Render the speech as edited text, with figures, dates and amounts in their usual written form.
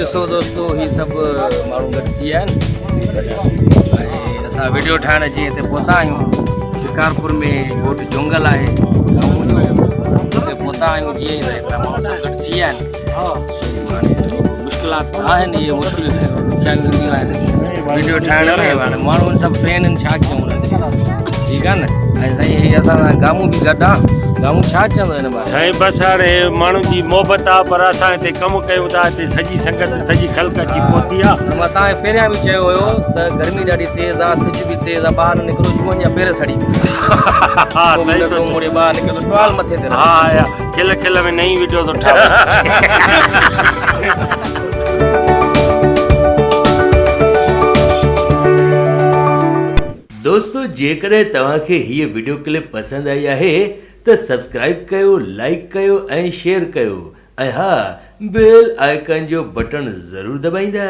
ॾिसो दोस्तो ही सभु माण्हू गॾु थी विया आहिनि ऐं असां वीडियो ठाहिण जी हिते पहुता आहियूं। शिकारपुर में ॻोठ जुंगल आहे गामो जो, हुते पहुता आहियूं। जीअं ई हिकिड़ा माण्हू सभु गॾु थी विया आहिनि। मुश्किलात आहिनि, इहे मुश्किल ॾुखियायूं ईंदियूं आहिनि वीडियो ठाहिण में। हाणे माण्हू सभु फैन आहिनि, छा कयूं उन्हनि, ठीकु आहे न। ऐं साईं हे असां सां गामू बि गॾु आहे। गामू छा चवंदो हिन बारे? साईं बसि हाणे माण्हुनि जी मोहबत आहे, पर असां हिते कमु कयूं था, हिते सॼी संगत सॼी ख़ल्क अची पहुती आहे। मां तव्हांखे पहिरियां बि चयो हुयो त गर्मी ॾाढी तेज़ आहे, सिज बि तेज़ आहे, ॿाहिरि निकिरो जुअनि जा पेर सड़ी हा सही तो मुड़े ॿाहिरि निकिरो टुवाल मथे ते। हा खिल खिल में नई वीडियो थो ठाहे। दोस्तों जेकॾहिं तव्हांखे हीअ वीडियो क्लिप पसंदि आई आहे त सब्सक्राइब कयो, लाइक कयो ऐं शेयर कयो, ऐं हा बेल आइकन जो बटन ज़रूरु दॿाईंदा।